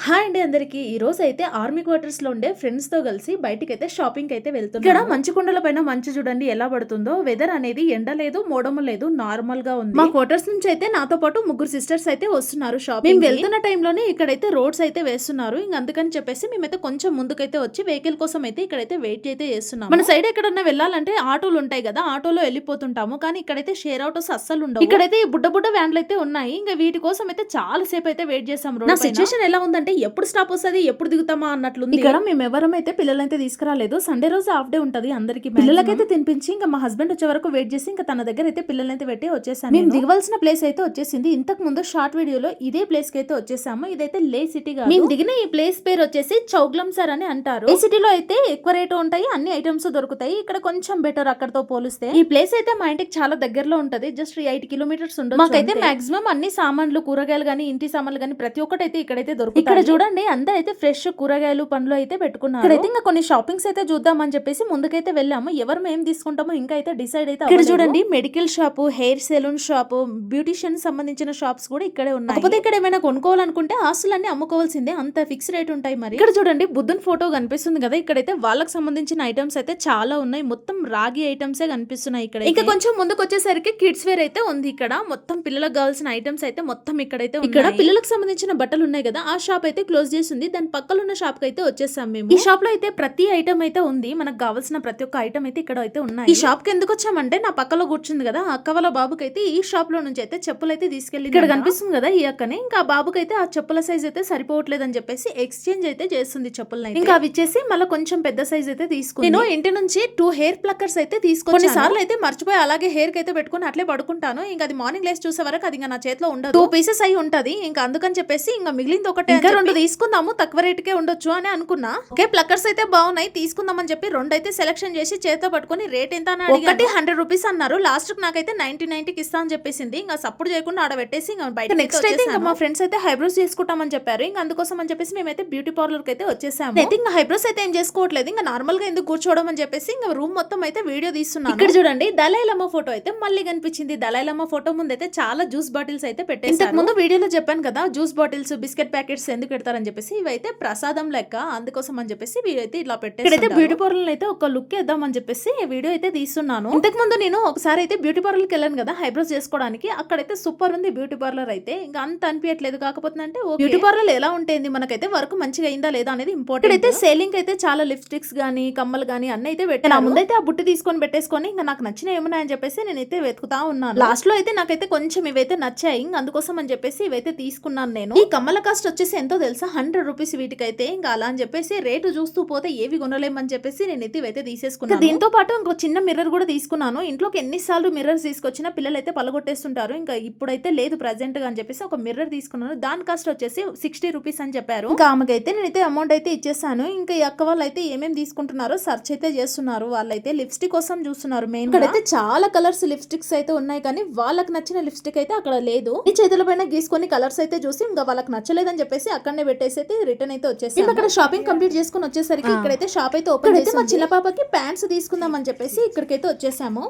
Hi అండి అందరికి. ఈ రోజు అయితే ఆర్మీ క్వార్టర్స్ లో ఉండే ఫ్రెండ్స్ తో కలిసి బయటికి అయితే షాపింగ్ అయితే వెళ్తున్నాం. ఇక్కడ మంచు కొండల పైన మంచు చూడండి ఎలా పడుతుందో. వెదర్ అనేది ఎండ లేదు, మోడము లేదు, నార్మల్ గా ఉంది. మా క్వార్టర్స్ నుంచి అయితే నాతో పాటు ముగ్గురు సిస్టర్స్ అయితే వస్తున్నారు షాపింగ్. మేము వెళ్తున్న టైంలోనే ఇక్కడైతే రోడ్స్ అయితే వేస్తున్నారు. ఇంక అందుకని చెప్పేసి మేమైతే కొంచెం ముందుకైతే వచ్చి వెహికల్ కోసం అయితే ఇక్కడైతే వెయిట్ అయితే చేస్తున్నాం. మన సైడ్ ఎక్కడన్నా వెళ్ళాలంటే ఆటోలు ఉంటాయి కదా, ఆటోలో వెళ్ళిపోతుంటాము. కానీ ఇక్కడైతే షేర్ ఆటోస్ అస్సలు ఉండవు. ఇక్కడైతే ఈ బుడ్డ బుడ్డ వ్యాన్లు అయితే ఉన్నాయి. ఇంకా వీటి కోసం అయితే చాలా సేపు అయితే వెయిట్ చేసాం. నా సిచ్యువేషన్ ఎలా ఉందంటే ఎప్పుడు స్టాప్ వస్తుంది ఎప్పుడు దిగుతామా అన్నట్లుంది. ఇక్కడ మేము ఎవరైతే పిల్లలైతే తీసుకురాలేదు. సండే రోజు హాఫ్ డే ఉంటది అందరికి. పిల్లలకైతే తినిపించి ఇంకా మా హస్బెండ్ వచ్చే వరకు వెయిట్ చేసి ఇంకా తన దగ్గర అయితే పిల్లలైతే పెట్టి వచ్చేసాను. మేము దిగవలసిన ప్లేస్ అయితే వచ్చేసింది. ఇంతకు ముందు షార్ట్ వీడియోలో ఇదే ప్లేస్ కి అయితే వచ్చేసాము. ఇదైతే లే సిటీ గా మేము దిగిన ఈ ప్లేస్ పేరు వచ్చేసి చౌగ్లం సార్ అని అంటారు. ఈ సిటీలో అయితే ఎక్కువ రేటు ఉంటాయి, అన్ని ఐటమ్స్ దొరుకుతాయి. ఇక్కడ కొంచెం బెటర్ అక్కడతో పోలిస్తే. ఈ ప్లేస్ అయితే మా ఇంటికి చాలా దగ్గరలో ఉంటది. జస్ట్ 8 కిలోమీటర్స్ ఉంటుంది. మాకైతే మాక్సిమం అన్ని సామాన్లు, కూరగాయలు గానీ, ఇంటి సామాన్లు గానీ ప్రతి ఒక్కటి అయితే ఇక్కడైతే దొరుకుతాయి. ఇక్కడ చూడండి అందరూ అయితే ఫ్రెష్ కూరగాయలు, పండ్లు అయితే పెట్టుకున్నారు. ఇక్కడైతే ఇంకా కొన్ని షాపింగ్స్ అయితే చూద్దామని చెప్పేసి ముందుకైతే వెళ్ళాము. ఎవరు మేము తీసుకుంటామో ఇంకా అయితే డిసైడ్ అయితే ఇక్కడ చూడండి medical shop, hair salon shop, beautician సంబంధించిన షాప్స్ కూడా ఇక్కడే ఉన్నాయి. కాకపోతే ఇక్కడ ఏమైనా కొనుక్కోవాలనుకుంటే ఆస్తులన్నీ అమ్ముకోవాల్సిందే, అంత ఫిక్స్ రేట్ ఉంటాయి. మరి ఇక్కడ చూడండి బుద్ధుని ఫోటో కనిపిస్తుంది కదా, ఇక్కడైతే వాళ్ళకి సంబంధించిన ఐటమ్స్ అయితే చాలా ఉన్నాయి. మొత్తం రాగి ఐటమ్సే కనిపిస్తున్నాయి ఇక్కడ. ఇంకా కొంచెం ముందుకు వచ్చేసరికి కిడ్స్ వేర్ అయితే ఉంది. ఇక్కడ మొత్తం పిల్లలకు కావాల్సిన ఐటమ్స్ అయితే మొత్తం ఇక్కడైతే ఇక్కడ పిల్లలకు సంబంధించిన బట్టలు ఉన్నాయి కదా, ఆ షాప్ అయితే క్లోజ్ చేసింది. దాని పక్కన ఉన్న షాప్ కి అయితే వచ్చేసాం మేము. ఈ షాప్ లో అయితే ప్రతి ఐటమ్ అయితే ఉంది. మనకు కావాల్సిన ప్రతి ఒక్క ఐటమ్ అయితే ఇక్కడ అయితే ఉన్నాయి. ఈ షాప్ కి ఎందుకు వచ్చామంటే నా పక్కలో కూర్చుంది కదా అక్క వాళ్ళ బాబుకి అయితే ఈ షాప్ లో నుంచి అయితే చెప్పులు అయితే తీసుకెళ్ళి ఇక్కడ కనిపిస్తుంది కదా ఈ అక్కనే. ఇంకా ఆ బాబుకి అయితే ఆ చెప్పుల సైజ్ అయితే సరిపోవట్లేదు అని చెప్పేసి ఎక్స్చేంజ్ అయితే చేస్తుంది చెప్పులు. ఇంకా అవి ఇచ్చేసి మళ్ళీ కొంచెం పెద్ద సైజ్ అయితే తీసుకుని నేను ఇంటి నుంచి 2 హెయిర్ ప్లక్కర్స్ అయితే తీసుకుని కొన్నిసార్లు అయితే మర్చిపోయి అలాగే హెయిర్ కి అయితే పెట్టుకుని అట్లే పడుకుంటాను. ఇంకా అది మార్నింగ్ లేసి చూసే వరకు అది ఇంకా నా చేతిలో ఉండదు. 2 పీసెస్ అయి ఉంటది. ఇంకా అందుకని చెప్పేసి ఇంకా మిగిలింది ఒకటే, ఇంకా 2 తీసుకుందాము తక్కువ రేట్ కే ఉండొచ్చు అని అనుకున్నా. ఓకే ప్లక్కర్స్ అయితే బాగున్నాయి తీసుకుందాం అని చెప్పి 2 అయితే సెలెక్షన్ చేసి చేత పట్టుకుని రేట్ ఎంత అని ఒకటి 100 రూపీస్ అన్నారు. లాస్ట్ కి నాకైతే 90 కి ఇస్తా అని చెప్పేసింది. ఇంకా సప్పుడు చేయకుండా ఆడ పెట్టేసి ఇంకా బయట నెక్స్ట్ అయితే ఇంకా మా ఫ్రెండ్స్ అయితే హైబ్రోస్ చేసుకుంటామని చెప్పారు. ఇంకా అందుకోసం అని చెప్పేసి మేమైతే బ్యూటీ పార్లర్ కి అయితే వచ్చేసాము. అయితే ఇంకా హైబ్రోస్ అయితే ఏం చేసుకోవట్లేదు, ఇంకా నార్మల్ గా ఎందుకు కూర్చోవడం అని చెప్పేసి ఇంకా రూమ్ మొత్తం అయితే వీడియో తీస్తున్నాను. ఇక్కడ చూడండి దలైలమ్మ ఫోటో అయితే మళ్ళీ కనిపించింది. దలైలమ్మ ఫోటో ముందు అయితే చాలా జ్యూస్ బాటిల్స్ అయితే పెట్టేసి ఇంతకు ముందు వీడియోలో చెప్పాను కదా జ్యూస్ బాటిల్స్, బిస్కెట్ ప్యాకెట్స్ ఎందుకు పెడతారని చెప్పేసి. ఇవైతే ప్రసాదం లెక్క, అందుకోసం అని చెప్పేసి వీడియో అయితే ఇలా పెట్టేసి ఇక్కడైతే బ్యూటీ పార్లర్ అయితే ఒక లుక్ వేద్దాం అని చెప్పేసి వీడియో అయితే తీస్తున్నాను. ఇంతకు ముందు నేను ఒకసారి అయితే బ్యూటీ పార్లర్ కి వెళ్ళాను కదా హైబ్రోస్ చేసుకోవడానికి. అక్కడైతే సూపర్ ఉంది బ్యూటీ పార్లర్ అయితే. ఇంకా అంత అనిపించట్లేదు. కాకపోతే అంటే బ్యూటీ పార్లర్ ఎలా ఉంటుంది, మనకైతే వర్క్ మంచిగా అయిందా లేదా అనేది ఇంపార్టెంట్. అయితే సేలింగ్ అయితే చాలా లిప్స్టిక్స్ గానీ, కమ్మలు గానీ అన్ని అయితే పెట్టాను. ముందైతే ఆ బుట్టి తీసుకొని పెట్టేసుకొని ఇంకా నాకు నచ్చిన ఏమున్నాయని చెప్పేసి నేనైతే వెతుకుతా ఉన్నాను. లాస్ట్ లో అయితే నాకైతే కొంచెం ఇవైతే నచ్చాయి. అందుకోసం అని చెప్పేసి ఇవైతే తీసుకున్నాను నేను. ఈ కమ్మల కాస్ట్ వచ్చేసి ఎంతో తెలుసా, 100 రూపీస్ వీటికైతే. ఇంకా అలా అని చెప్పేసి రేటు చూస్తూ పోతే ఏవి కొనలేమని చెప్పేసి నేనైతే ఇవైతే తీసేసుకున్నాను. దీంతో పాటు ఇంకో చిన్న మిర్రర్ కూడా తీసుకున్నాను. ఇంట్లోకి ఎన్నిసార్లు మిర్రర్స్ తీసుకొచ్చినా పిల్లలు అయితే పలగొట్టేస్తుంటారు. ఇంకా ఇప్పుడైతే లేదు ప్రెజెంట్ గా అని చెప్పేసి ఒక మిర్రర్ తీసుకున్నాను. దాని కాస్ట్ వచ్చేసి 60 రూపీస్ అని చెప్పారు. ఇంకా ఆమెకైతే నేనైతే అమౌంట్ అయితే ఇచ్చేసాను. ఇంకా ఈ అక్క వాళ్ళు అయితే ఏమేమి తీసుకుంటున్నారో సర్చ్ అయితే చేస్తున్నారు. వాళ్ళైతే లిప్స్టిక్ కోసం చూస్తున్నారు మెయిన్. ఇక్కడైతే చాలా కలర్స్ లిప్స్టిక్స్ అయితే ఉన్నాయి, కానీ వాళ్ళకి నచ్చిన లిప్స్టిక్ అయితే అక్కడ లేదు. ఈ చేతుల పైన గీసుకొని కలర్స్ అయితే చూసి ఇంకా వాళ్ళకి నచ్చలేదని చెప్పేసి అక్కడనే పెట్టేసి అయితే రిటర్న్ అయితే వచ్చేసి అక్కడ షాపింగ్ కంప్లీట్ చేసుకుని వచ్చేసరికి ఇక్కడైతే షాప్ అయితే ఓపెన్ అయితే మా చిన్న పాపకి ప్యాంట్స్ తీసుకుందాం అని చెప్పేసి ఇక్కడికైతే వచ్చేసాము.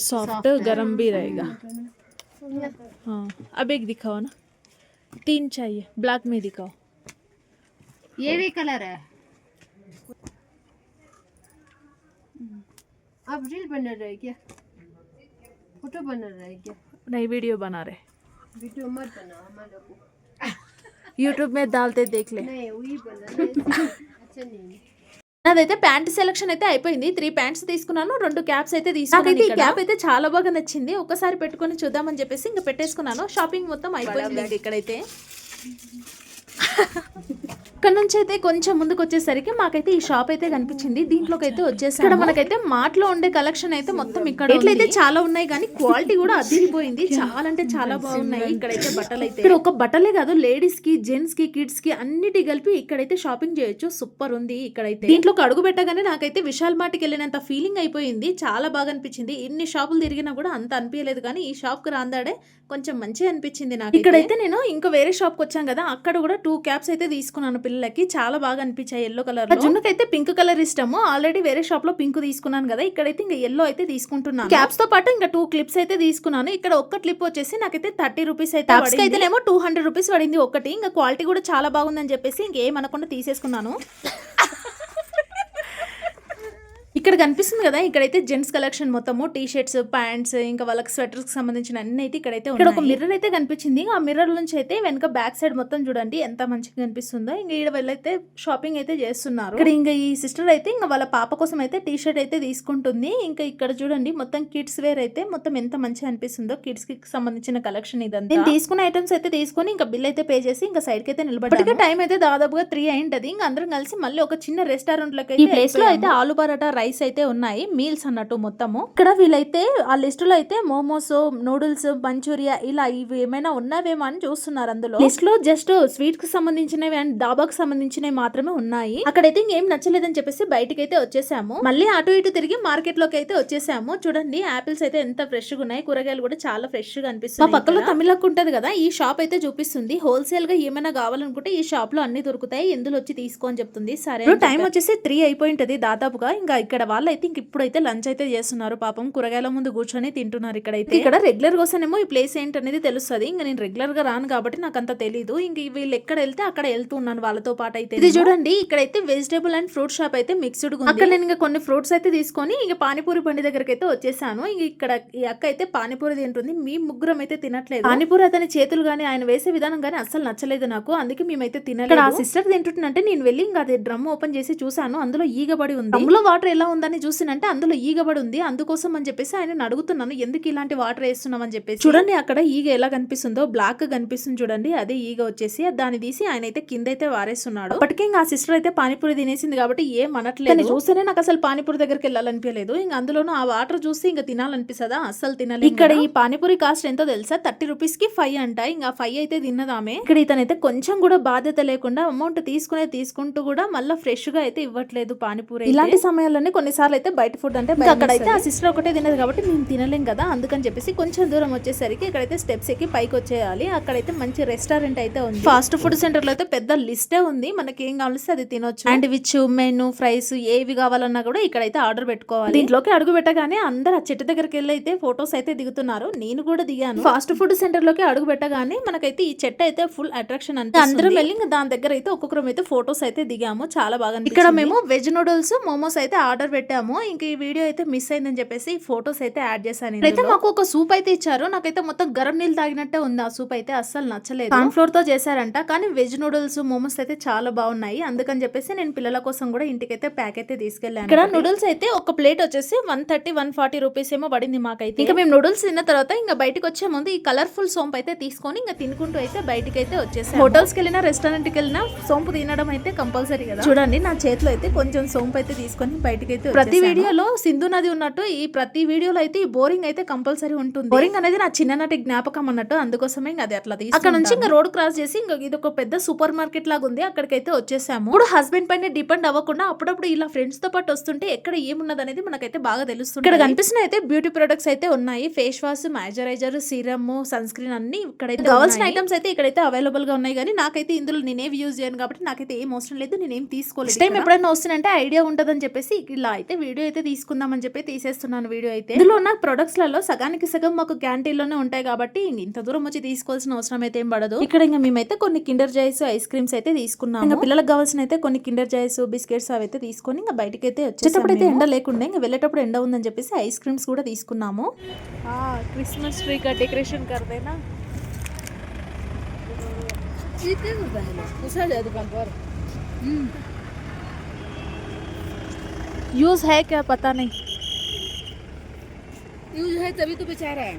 सॉफ्ट गरम भी रहेगा। हाँ अब एक दिखाओ ना, 3 चाहिए, ब्लैक में दिखाओ। ये भी कलर है। आप रील बना रहे क्या, फोटो बना रहे क्या? नहीं वीडियो बना रहे। वीडियो मत बनाओ हमारे को, यूट्यूब में डालते देख ले। नहीं वही बना रहे अच्छा नहीं। నాదైతే ప్యాంట్ సెలక్షన్ అయితే అయిపోయింది. 3 ప్యాంట్స్ తీసుకున్నాను, 2 క్యాప్స్ అయితే తీసుకున్నాను. ఈ క్యాప్ అయితే చాలా బాగా నచ్చింది. ఒకసారి పెట్టుకొని చూద్దామని చెప్పేసి ఇంకా పెట్టేసుకున్నాను. షాపింగ్ మొత్తం అయిపోయింది ఇక్కడైతే. ఇక్కడ నుంచి అయితే కొంచెం ముందుకు వచ్చేసరికి మాకైతే ఈ షాప్ అయితే కనిపించింది. దీంట్లోకి అయితే వచ్చేసి ఇక్కడ మనకైతే మార్ట్ లో ఉండే కలెక్షన్ అయితే మొత్తం ఇక్కడ ఇట్లయితే చాలా ఉన్నాయి, కానీ క్వాలిటీ కూడా అదిరిపోయింది. చాలా అంటే చాలా బాగున్నాయి ఇక్కడైతే బట్టలు అయితే. ఇక్కడ ఒక బట్టలే కాదు, లేడీస్ కి, జెంట్స్ కి, కిడ్స్ కి అన్నిటి కలిపి ఇక్కడైతే షాపింగ్ చేయొచ్చు. సూపర్ ఉంది ఇక్కడైతే. దీంట్లోకి అడుగు పెట్టగానే నాకైతే విశాల్ మార్ట్ కి వెళ్ళినంత ఫీలింగ్ అయిపోయింది. చాలా బాగా అనిపించింది. ఇన్ని షాపులు తిరిగినా కూడా అంత అనిపించలేదు, కానీ ఈ షాప్ కి రాందాడే కొంచెం మంచిగా అనిపించింది నాకు. ఇక్కడైతే నేను ఇంకా వేరే షాప్ కి వచ్చాను కదా, అక్కడ కూడా 2 క్యాప్స్ అయితే తీసుకున్నాను పిల్లలు పిల్లలకి చాలా బాగా అనిపించాయి ఎల్లో కలర్. జున్నుకైతే పింక్ కలర్ ఇష్టము. ఆల్రెడీ వేరే షాప్ లో పింక్ తీసుకున్నాను కదా, ఇక్కడైతే ఇంకా ఎల్లో అయితే తీసుకుంటున్నాను. క్యాప్స్ తో పాటు ఇంకా 2 క్లిప్స్ అయితే తీసుకున్నాను. ఇక్కడ ఒక్క క్లిప్ వచ్చేసి నాకైతే 30 రూపీస్ అయితే పడింది. అయితేనేమో 200 రూపీస్ పడింది ఒకటి. ఇంకా క్వాలిటీ కూడా చాలా బాగుందని చెప్పేసి ఇంకేమనకుండా తీసేసుకున్నాను. ఇక్కడ కనిపిస్తుంది కదా, ఇక్కడైతే జెంట్స్ కలెక్షన్ మొత్తము టీ షర్ట్స్, ప్యాంట్స్, ఇంకా వాళ్ళకి స్వెటర్స్ కి సంబంధించిన అన్ని అయితే ఇక్కడైతే ఇక్కడ ఒక మిర్రర్ అయితే కనిపించింది. ఆ మిర్రర్ నుంచి అయితే వెనక బ్యాక్ సైడ్ మొత్తం చూడండి ఎంత మంచిగా కనిపిస్తుందో. ఇంకా ఇక్కడ వీళ్ళైతే షాపింగ్ అయితే చేస్తున్నారు. ఇక్కడ ఇంకా ఈ సిస్టర్ అయితే ఇంకా వాళ్ళ పాప కోసం అయితే టీ షర్ట్ అయితే తీసుకుంటుంది. ఇంకా ఇక్కడ చూడండి మొత్తం కిడ్స్ వేర్ అయితే మొత్తం ఎంత మంచిగా అనిపిస్తుందో. కిడ్స్ కి సంబంధించిన కలెక్షన్ ఇదంతా. నేను తీసుకున్న ఐటమ్స్ అయితే తీసుకొని ఇంకా బిల్ అయితే పే చేసి ఇంకా సైడ్ కి అయితే నిలబడి టైం అయితే దాదాపుగా 3 అయింటది. ఇంకా అందరం కలిసి మళ్ళీ ఒక చిన్న రెస్టారెంట్ లోకి ఈ ప్లేస్ లో అయితే ఆలు పరాటా, రైస్ అయితే ఉన్నాయి, మీల్స్ అన్నట్టు మొత్తము. ఇక్కడ వీళ్ళైతే ఆ లిస్ట్ లో అయితే మోమోస్, నూడిల్స్, మంచూరియా ఇలా ఇవి ఏమైనా ఉన్నావేమో అని చూస్తున్నారు. అందులో లిస్ట్ లో జస్ట్ స్వీట్ కి సంబంధించినవి అండ్ డాబాకి సంబంధించినవి మాత్రమే ఉన్నాయి. అక్కడైతే ఇంకేం నచ్చలేదని చెప్పేసి బయటకి అయితే వచ్చేసాము. మళ్ళీ అటు ఇటు తిరిగి మార్కెట్ లోకి అయితే వచ్చేసాము. చూడండి ఆపిల్స్ అయితే ఎంత ఫ్రెష్ గా ఉన్నాయి, కూరగాయలు కూడా చాలా ఫ్రెష్ గా అనిపిస్తుంది. మా పక్కలో తమిళకు ఉంటది కదా, ఈ షాప్ అయితే చూపిస్తుంది. హోల్సేల్ గా ఏమైనా కావాలనుకుంటే ఈ షాప్ లో అన్ని దొరుకుతాయి, ఎందులో వచ్చి తీసుకో అని చెప్తుంది. సరే టైం వచ్చేసి 3 అయిపోయింటది దాదాపుగా. ఇంకా ఇక్కడ వాళ్ళు అయితే ఇప్పుడైతే లంచ్ అయితే చేస్తున్నారు. పాపం కూరగాయల ముందు కూర్చొని తింటున్నారు. ఇక్కడ రెగ్యులర్ కోసమేమో ఈ ప్లేస్ ఏంటనేది తెలుస్తుంది. ఇంకా నేను రెగ్యులర్ గా రాను కాబట్టి నాకు అంత తెలీదు. ఇంక వీళ్ళు ఎక్కడ వెళ్తే అక్కడ వెళ్తున్నాను వాళ్ళతో పాటు అయితే. ఇది చూడండి ఇక్కడైతే వెజిటేబుల్ అండ్ ఫ్రూట్ షాప్ అయితే మిక్స్డ్ గా ఉంది. అక్కడ నేను ఇంకా కొన్ని ఫ్రూట్స్ అయితే తీసుకొని ఇంకా పానీపూరి బండి దగ్గరికి అయితే వచ్చేసాను. ఇంక ఇక్కడ ఈ అక్క అయితే పానీపూరి తింటుంది. మీ ముగ్గురం అయితే తినట్లేదు. పానీపూరి అతని చేతులు గానీ ఆయన వేసే విధానం గానీ అస్సలు నచ్చలేదు నాకు, అందుకే మేమైతే తినలేదు. ఆ సిస్టర్ తింటుంటే నేను వెళ్ళి ఇంకా అది డ్రమ్ ఓపెన్ చేసి చూసాను, అందులో ఈగబడి ఉంది. అందులో వాటర్ ఎలా ఉందని చూసినంటే అందులో ఈగబడి ఉంది. అందుకోసం అని చెప్పేసి ఆయన అడుగుతున్నాను, ఎందుకు ఇలాంటి వాటర్ వేస్తున్నాం అని చెప్పేసి. చూడండి అక్కడ ఈగ ఎలా కనిపిస్తుందో, బ్లాక్ కనిపిస్తుంది చూడండి, అదే ఈగ వచ్చేసి. దాన్ని తీసి ఆయన అయితే కింద అయితే వారేస్తున్నాడు. అప్పటికే ఇంకా ఆ సిస్టర్ అయితే పానీపూరి తినేసింది కాబట్టి ఏం అనట్లేదు. చూస్తేనే నాకు అసలు పానీపూరి దగ్గరికి వెళ్ళాలనిపించలేదు. ఇంకా అందులోనూ ఆ వాటర్ చూసి ఇంకా తినాలనిపిస్తుందా, అస్సలు తినలేదు. ఇక్కడ ఈ పానీపూరి కాస్ట్ ఎంతో తెలుసా, 30 రూపీస్ కి 5 అంట. ఇంకా 5 అయితే తిన్నదామే. ఇక్కడ ఇతనైతే కొంచెం కూడా బాధ్యత లేకుండా అమౌంట్ తీసుకుంటూ కూడా మళ్ళీ ఫ్రెష్ గా అయితే ఇవ్వట్లేదు పానీపూరి. ఇలాంటి సమయాల్లోనే కొన్నిసార్లు అయితే బయట ఫుడ్ అంటే అక్కడైతే ఆ సిస్టర్ ఒకటే తినదు కాబట్టి మేము తినలేం కదా, అందుకని చెప్పేసి కొంచెం దూరం వచ్చేసరికి ఇక్కడైతే స్టెప్స్ ఎక్కి పైకి వచ్చేయాలి. అక్కడైతే మంచి రెస్టారెంట్ అయితే ఉంది. ఫాస్ట్ ఫుడ్ సెంటర్ లో అయితే పెద్ద లిస్టే ఉంది, మనకి ఏం కావాల్సి అది తినొచ్చు. అండ్ విచ్ మెనూ, ఫ్రైస్ ఏవి కావాలన్నా కూడా ఇక్కడైతే ఆర్డర్ పెట్టుకోవాలి. దీంట్లోకి అడుగు పెట్టగానే అందరు ఆ చెట్టు దగ్గరికి వెళ్ళి అయితే ఫొటోస్ అయితే దిగుతున్నారు. నేను కూడా దిగాను. ఫాస్ట్ ఫుడ్ సెంటర్ లోకి అడుగు పెట్టగానే మనకైతే ఈ చెట్టు అయితే ఫుల్ అట్రాక్షన్ అంటే అందరం వెళ్ళి దాని దగ్గర అయితే ఒక్కొక్కరం అయితే ఫొటోస్ అయితే దిగాము. చాలా బాగా ఇక్కడ మేము వెజ్ నూడిల్స్, మోమోస్ అయితే ఆర్డర్ పెట్టాము. ఇంక ఈ వీడియో అయితే మిస్ అయిందని చెప్పేసి ఫొటోస్ అయితే యాడ్ చేశాను. అయితే మాకు ఒక సూప్ అయితే ఇచ్చారు. నాకైతే మొత్తం గరం నీళ్ళు తాగినట్టే ఉంది ఆ సూప్ అయితే, అస్సలు నచ్చలేదు. కార్న్ ఫ్లోర్ తో చేశారంట, కానీ వెజ్ నూడిల్స్, మోమోస్ అయితే చాలా బాగున్నాయి. అందుకని చెప్పేసి నేను పిల్లల కోసం కూడా ఇంటికైతే ప్యాక్ అయితే తీసుకెళ్లాను. ఇక్కడ నూడిల్స్ అయితే ఒక ప్లేట్ వచ్చేసి 130-140 రూపీస్ ఏమో పడింది మాకైతే. ఇంకా మేము నూడిల్స్ తిన్న తర్వాత ఇంకా బయటకు వచ్చే ముందు ఈ కలర్ఫుల్ సోంపు అయితే తీసుకొని ఇంకా తినుకుంటూ అయితే బయటకి అయితే వచ్చేసాం. హోటల్స్ కి వెళ్ళినా, రెస్టారెంట్ కి వెళ్ళినా సోంపు తినడం అయితే కంపల్సరీ కదా. చూడండి నా చేతిలో అయితే కొంచెం సోంపు అయితే తీసుకొని బయటకి అయితే ప్రతి వీడియోలో సింధు నది ఉన్నట్టు ఈ ప్రతి వీడియోలో అయితే ఈ బోరింగ్ అయితే కంపల్సరీ ఉంటుంది. బోరింగ్ అనేది నా చిన్ననాటి జ్ఞాపకం అన్నట్టు, అందుకోసమే ఇంకా అది అట్లా తీసుకుంటాను. అక్కడ నుంచి ఇంకా రోడ్ క్రాస్ చేసి ఇంకా ఇది ఒక పెద్ద సూపర్ మార్కెట్ లాగా ఉంది, అక్కడికైతే వచ్చేసాము. ఇప్పుడు హస్బెండ్ పైన డిపెండ్ అవ్వకుండా అప్పుడప్పుడు ఇలా ఫ్రెండ్స్ తో పాటు వస్తుంటే ఎక్కడ ఏమున్నది అనేది మనకైతే బాగా తెలుస్తుంది. ఇక్కడ కనిపిస్తున్న అయితే బ్యూటీ ప్రొడక్ట్స్ అయితే ఉన్నాయి. Face wash, moisturiser, serum, sunscreen అన్ని ఇక్కడైతే కావాల్సిన ఐటమ్స్ అయితే ఇక్కడైతే అవైలబుల్ గా ఉన్నాయి. కానీ నాకైతే ఇందులో నేనేవి యూజ్ చేయను కాబట్టి నాకైతే ఏం అవసరం లేదు, నేనేం తీసుకోలేదు. టైం ఎప్పుడైనా వస్తుందంటే ఐడియా ఉంటదని చెప్పేసి ఇలా అయితే వీడియో అయితే తీసుకుందాం అని చెప్పి తీసేస్తున్నాను వీడియో అయితే. ఇందులో ఉన్న ప్రొడక్ట్స్ లలో సగానికి సగం మాకు క్యాంటీన్ లోనే ఉంటాయి కాబట్టి ఇంత దూరం వచ్చి తీసుకోవాల్సిన అవసరం అయితే ఏం పడదు. ఇక్కడ ఇంకా మేమైతే కొన్ని కిండర్ జాయ్స్, ఐస్ క్రీమ్స్ అయితే తీసుకున్నాము. ఇంకా పిల్లలకు కావాల్సిన అయితే కొన్ని కిండర్ జాయ్స్, బిస్కెట్స్ అవి అయితే తీసుకొని ఇంకా బయటకి అయితే వచ్చేటప్పుడు అయితే ఎండ లేకుండా ఇంకా వెళ్ళేటప్పుడు ఎండ ఉందని చెప్పేసి ఐస్ క్రీమ్స్ కూడా తీసుకున్నాము. క్రిస్మస్ ట్రీ కా డెకరేషన్ కర్దేనా यूज है क्या पता नहीं, यूज है तभी तो बेचारा है.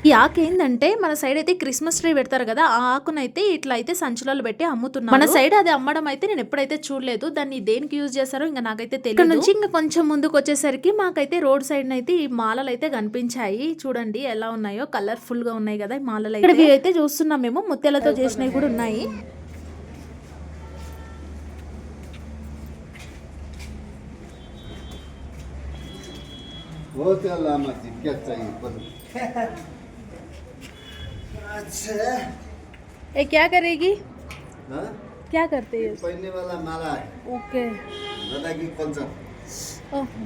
ఈ ఆకు ఏంటంటే మన సైడ్ అయితే క్రిస్మస్ ట్రీ పెడతారు కదా, ఆ ఆకునైతే ఇట్లా అయితే సంచులలో పెట్టి అమ్ముతున్నారు. మన సైడ్ అది అమ్మడం అయితే నేను ఎప్పుడైతే చూడలేదు. దాన్ని దేనికి యూజ్ చేస్తారో ఇంకా నాకైతే తెలియదు. ఇక్కడ నుంచి ఇంకా కొంచెం ముందుకు వచ్చేసరికి మాకైతే రోడ్ సైడ్ అయితే ఈ మాలలు అయితే కనిపించాయి. చూడండి ఎలా ఉన్నాయో, కలర్ఫుల్ గా ఉన్నాయి కదా ఈ మాలలు. ఇక్కడ ఇవి అయితే చూస్తున్నాం మేము, ముత్యాలతో చేసినవి కూడా ఉన్నాయి. ये क्या करेगी? क्या करते हैं? पहनने वाला माला है, ओके। राधा की कल्चर। ओहो।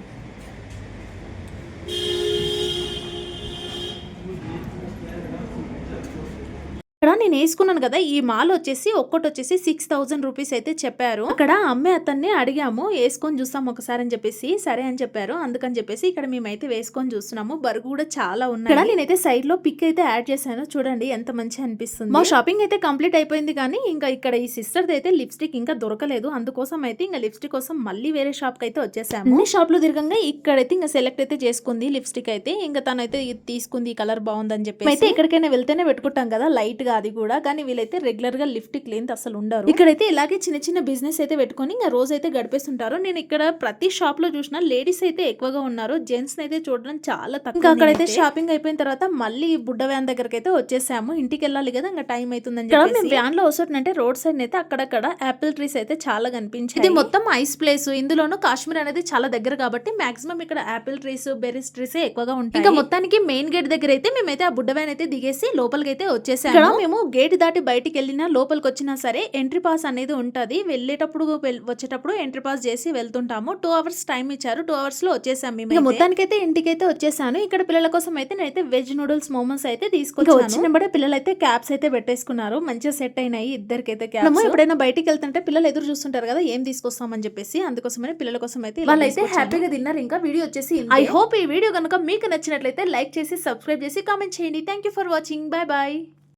ఇక్కడ నేను వేసుకున్నాను కదా, ఈ మాల వచ్చేసి ఒక్కటి వచ్చేసి 6000 రూపీస్ అయితే చెప్పారు. అక్కడ అమ్మే అతన్ని అడిగాము, వేసుకొని చూస్తాం ఒకసారి అని చెప్పేసి, సరే అని చెప్పారు. అందుకని చెప్పేసి ఇక్కడ మేమైతే వేసుకొని చూస్తున్నాము. బరుగు కూడా చాలా ఉన్నాయి. ఇక్కడ నేనైతే సైడ్ లో పిక్ అయితే యాడ్ చేశాను, చూడండి ఎంత మంచిగా అనిపిస్తుంది. మా షాపింగ్ అయితే కంప్లీట్ అయిపోయింది, కానీ ఇంకా ఇక్కడ ఈ సిస్టర్ అయితే లిప్స్టిక్ ఇంకా దొరకలేదు. అందుకోసం అయితే ఇంకా లిప్స్టిక్ కోసం మళ్ళీ వేరే షాప్ కి అయితే వచ్చేసాము. అన్ని షాప్ లో తిరగంగా ఇక్కడైతే ఇంకా సెలెక్ట్ అయితే చేసుకుంది లిప్స్టిక్ అయితే. ఇంకా తనైతే ఇది తీసుకుంది, ఈ కలర్ బాగుందని చెప్పి. అయితే ఎక్కడికైనా వెళ్తేనే పెట్టుకుంటాం కదా లైట్ గా, అది కూడా. కానీ వీళ్ళైతే రెగ్యులర్ గా లిప్స్టిక్ లేని అసలు ఉండరు. ఇక్కడైతే ఇలాగే చిన్న చిన్న బిజినెస్ అయితే పెట్టుకొని ఇంకా రోజు అయితే గడిపేస్తుంటారు. నేను ఇక్కడ ప్రతి షాప్ లో చూసిన లేడీస్ అయితే ఎక్కువగా ఉన్నారు, జెంట్స్ అయితే చూడడం చాలా తక్కువ. ఇంకా అక్కడైతే షాపింగ్ అయిపోయిన తర్వాత మళ్ళీ బుడ్డ వ్యాన్ దగ్గరకి అయితే వచ్చేసాము. ఇంటికి వెళ్ళాలి కదా, ఇంకా టైం అవుతుందని చెప్పి మేము వ్యాన్ లో వస్తుంటే రోడ్ సైడ్ అయితే అక్కడక్కడ యాపిల్ ట్రీస్ అయితే చాలా కనిపించాయి. ఇది మొత్తం ఐస్ ప్లేస్, ఇందులోనూ కాశ్మీర్ అనేది చాలా దగ్గర కాబట్టి మాక్సిమం ఇక్కడ యాపిల్ ట్రీస్, బెర్రీస్ ట్రీస్ ఎక్కువగా ఉంటాయి. ఇంకా మొత్తానికి మెయిన్ గేట్ దగ్గర అయితే మేమైతే ఆ బుడ్డ వ్యాన్ అయితే దిగేసి లోపలికి అయితే వచ్చేసాము. ఇక్కడ మేము గేట్ దాటి బయటికి వెళ్ళినా లోపలికి వచ్చినా సరే ఎంట్రీ పాస్ అనేది ఉంటది. వెళ్ళేటప్పుడు వచ్చేటప్పుడు ఎంట్రీ పాస్ చేసి వెళ్తుంటాము. 2 hours టైం ఇచ్చారు, 2 hours లో వచ్చేసాం మేము. మొత్తానికి అయితే ఇంటికి అయితే వచ్చేసాను. ఇక్కడ పిల్లల కోసం అయితే నేనైతే వెజ్ నూడిల్స్ మోమోస్ అయితే తీసుకొచ్చాను. వచ్చినప్పుడే పిల్లలు అయితే క్యాప్స్ అయితే పెట్టేసుకున్నారు, మంచిగా సెట్ అయినాయి ఇద్దరికైతే క్యాప్స్. ఎప్పుడైనా బయటికి వెళ్తుంటే పిల్లలు ఎదురు చూస్తుంటారు కదా ఏం తీసుకొస్తామని చెప్పేసి, అందుకోసమే పిల్లల కోసం అయితే వాళ్ళైతే హ్యాపీగా తిన్నారు. ఇంకా వీడియో వచ్చేసి ఐ హోప్ ఈ వీడియో కనుక మీకు నచ్చినట్లయితే లైక్ చేసి సబ్స్క్రైబ్ చేసి కామెంట్ చేయండి. Thank you for watching. Bye bye.